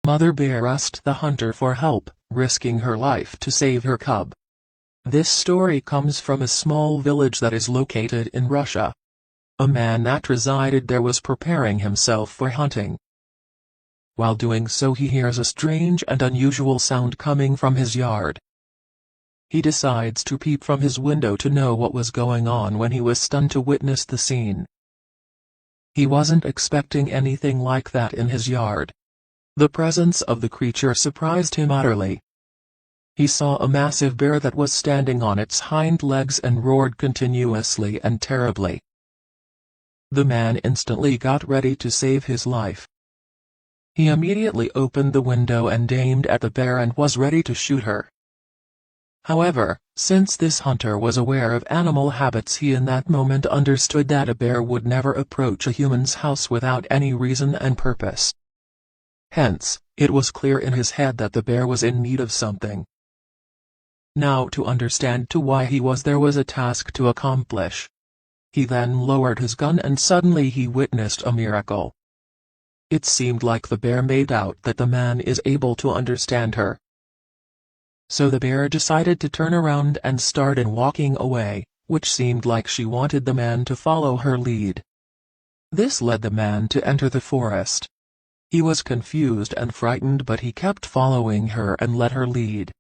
Mother bear asked the hunter for help, risking her life to save her cub. This story comes from a small village that is located in Russia. A man that resided there was preparing himself for hunting. While doing so, he hears a strange and unusual sound coming from his yard. He decides to peep from his window to know what was going on when he was stunned to witness the scene. He wasn't expecting anything like that in his yard. The presence of the creature surprised him utterly. He saw a massive bear that was standing on its hind legs and roared continuously and terribly. The man instantly got ready to save his life. He immediately opened the window and aimed at the bear and was ready to shoot her. However, since this hunter was aware of animal habits, he in that moment understood that a bear would never approach a human's house without any reason and purpose. Hence, it was clear in his head that the bear was in need of something. Now to understand why he was there was a task to accomplish. He then lowered his gun and suddenly he witnessed a miracle. It seemed like the bear made out that the man is able to understand her. So the bear decided to turn around and started walking away, which seemed like she wanted the man to follow her lead. This led the man to enter the forest. He was confused and frightened, but he kept following her and let her lead.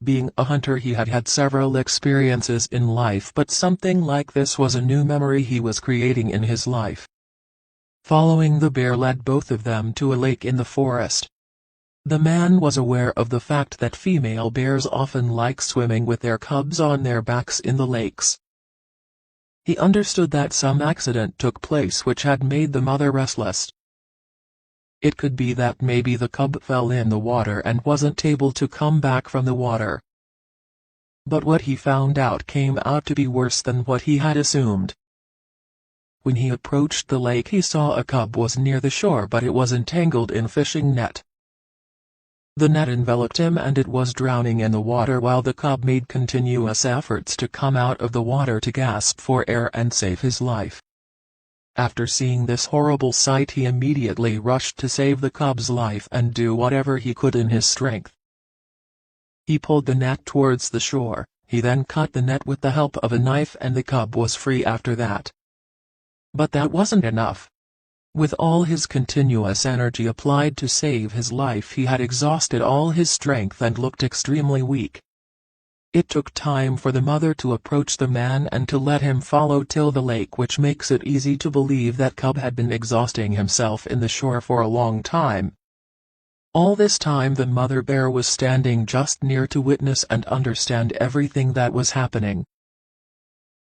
Being a hunter, he had had several experiences in life, but something like this was a new memory he was creating in his life. Following the bear led both of them to a lake in the forest. The man was aware of the fact that female bears often like swimming with their cubs on their backs in the lakes. He understood that some accident took place which had made the mother restless. It could be that maybe the cub fell in the water and wasn't able to come back from the water. But what he found out came out to be worse than what he had assumed. When he approached the lake, he saw a cub was near the shore, but it was entangled in fishing net. The net enveloped him and it was drowning in the water while the cub made continuous efforts to come out of the water to gasp for air and save his life. After seeing this horrible sight, he immediately rushed to save the cub's life and do whatever he could in his strength. He pulled the net towards the shore, he then cut the net with the help of a knife and the cub was free after that. But that wasn't enough. With all his continuous energy applied to save his life, he had exhausted all his strength and looked extremely weak. It took time for the mother to approach the man and to let him follow till the lake, which makes it easy to believe that cub had been exhausting himself in the shore for a long time. All this time the mother bear was standing just near to witness and understand everything that was happening.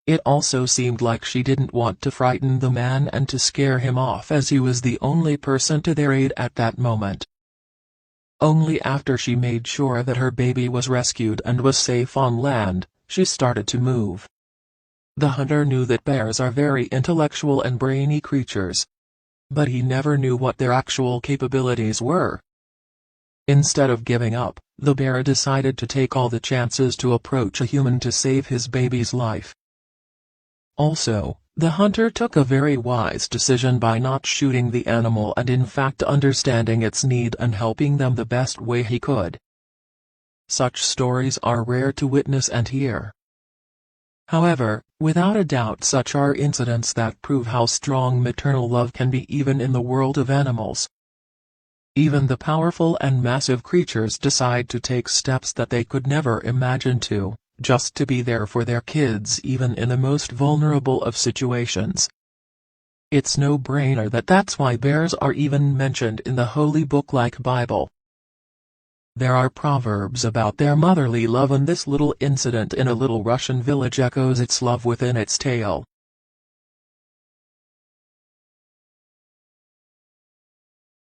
It also seemed like she didn't want to frighten the man and to scare him off, as he was the only person to their aid at that moment. Only after she made sure that her baby was rescued and was safe on land, she started to move. The hunter knew that bears are very intellectual and brainy creatures. But he never knew what their actual capabilities were. Instead of giving up, the bear decided to take all the chances to approach a human to save his baby's life. Also, the hunter took a very wise decision by not shooting the animal and in fact understanding its need and helping them the best way he could. Such stories are rare to witness and hear. However, without a doubt such are incidents that prove how strong maternal love can be even in the world of animals. Even the powerful and massive creatures decide to take steps that they could never imagine just to be there for their kids even in the most vulnerable of situations. It's no brainer that's why bears are even mentioned in the holy book like Bible. There are proverbs about their motherly love, and this little incident in a little Russian village echoes its love within its tale.